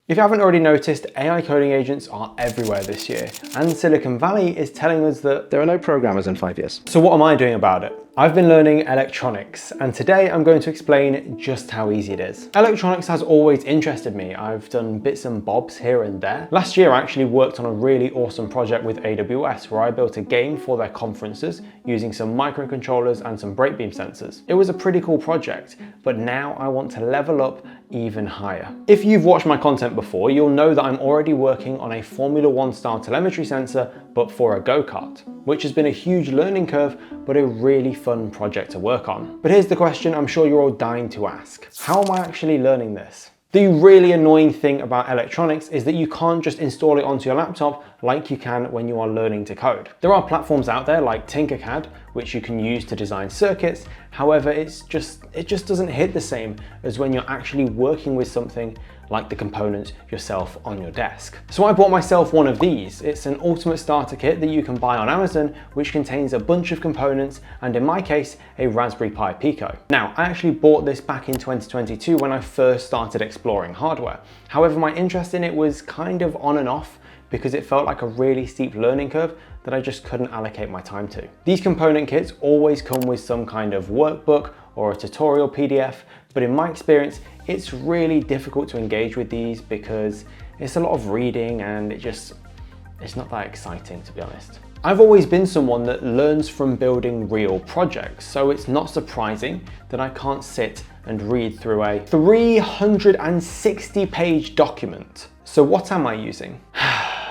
If you haven't already noticed, AI coding agents are everywhere this year, and Silicon Valley is telling us that there are no programmers in 5 years. So what am I doing about it? I've been learning electronics, and today I'm going to explain just how easy it is. Electronics has always interested me. I've done bits and bobs here and there. Last year I actually worked on a really awesome project with AWS where I built a game for their conferences using some microcontrollers and some breakbeam sensors. It was a pretty cool project, but now I want to level up even higher. If you've watched my content before, you'll know that I'm already working on a Formula 1 style telemetry sensor, but for a go-kart, which has been a huge learning curve, but a really fun project to work on. But here's the question I'm sure you're all dying to ask. How am I actually learning this? The really annoying thing about electronics is that you can't just install it onto your laptop like you can when you are learning to code. There are platforms out there like Tinkercad, which you can use to design circuits. However, it just doesn't hit the same as when you're actually working with something like the components yourself on your desk. So I bought myself one of these. It's an ultimate starter kit that you can buy on Amazon, which contains a bunch of components, and in my case, a Raspberry Pi Pico. Now, I actually bought this back in 2022 when I first started exploring hardware. However, my interest in it was kind of on and off because it felt like a really steep learning curve that I just couldn't allocate my time to. These component kits always come with some kind of workbook or a tutorial PDF, but in my experience, it's really difficult to engage with these because it's a lot of reading and it's not that exciting, to be honest. I've always been someone that learns from building real projects, so it's not surprising that I can't sit and read through a 360-page document. So what am I using?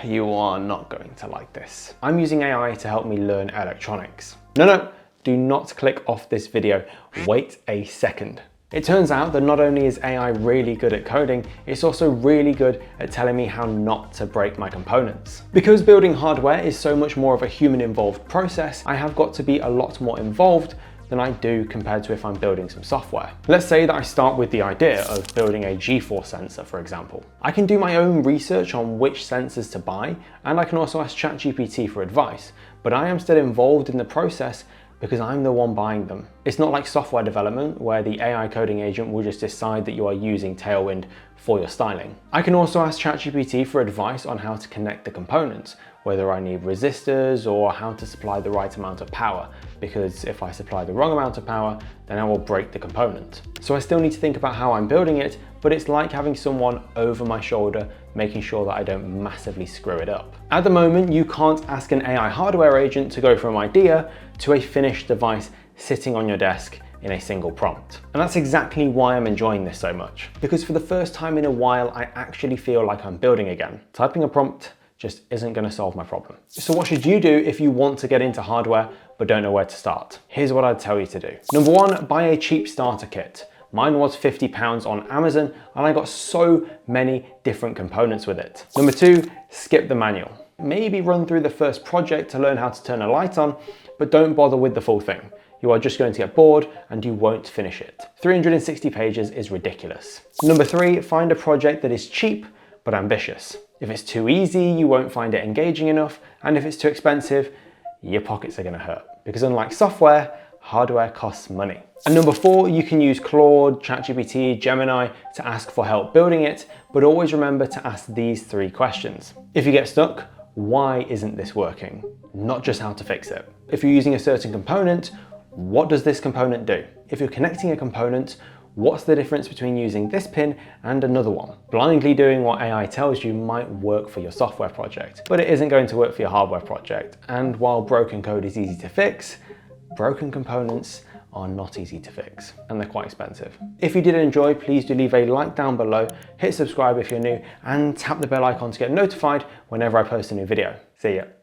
You are not going to like this. I'm using AI to help me learn electronics. No, do not click off this video. Wait a second. It turns out that not only is AI really good at coding, it's also really good at telling me how not to break my components. Because building hardware is so much more of a human-involved process, I have got to be a lot more involved than I do compared to if I'm building some software. Let's say that I start with the idea of building a G-force sensor, for example. I can do my own research on which sensors to buy, and I can also ask ChatGPT for advice, but I am still involved in the process because I'm the one buying them. It's not like software development where the AI coding agent will just decide that you are using Tailwind for your styling. I can also ask ChatGPT for advice on how to connect the components, whether I need resistors or how to supply the right amount of power, because if I supply the wrong amount of power, then I will break the component. So I still need to think about how I'm building it, but it's like having someone over my shoulder making sure that I don't massively screw it up. At the moment, you can't ask an AI hardware agent to go from idea to a finished device sitting on your desk in a single prompt. And that's exactly why I'm enjoying this so much, because for the first time in a while, I actually feel like I'm building again. Typing a prompt just isn't going to solve my problem. So what should you do if you want to get into hardware but don't know where to start? Here's what I'd tell you to do. Number one, buy a cheap starter kit. Mine was £50 on Amazon and I got so many different components with it. Number two, skip the manual. Maybe run through the first project to learn how to turn a light on, but don't bother with the full thing. You are just going to get bored and you won't finish it. 360 pages is ridiculous. Number three, find a project that is cheap but ambitious. If it's too easy, you won't find it engaging enough, and if it's too expensive, your pockets are going to hurt. Because unlike software, hardware costs money. And number four, you can use Claude, ChatGPT, Gemini to ask for help building it, but always remember to ask these three questions. If you get stuck, why isn't this working? Not just how to fix it. If you're using a certain component, what does this component do? If you're connecting a component, what's the difference between using this pin and another one? Blindly doing what AI tells you might work for your software project, but it isn't going to work for your hardware project. And while broken code is easy to fix, broken components are not easy to fix, and they're quite expensive. If you did enjoy, please do leave a like down below, hit subscribe if you're new, and tap the bell icon to get notified whenever I post a new video. See ya.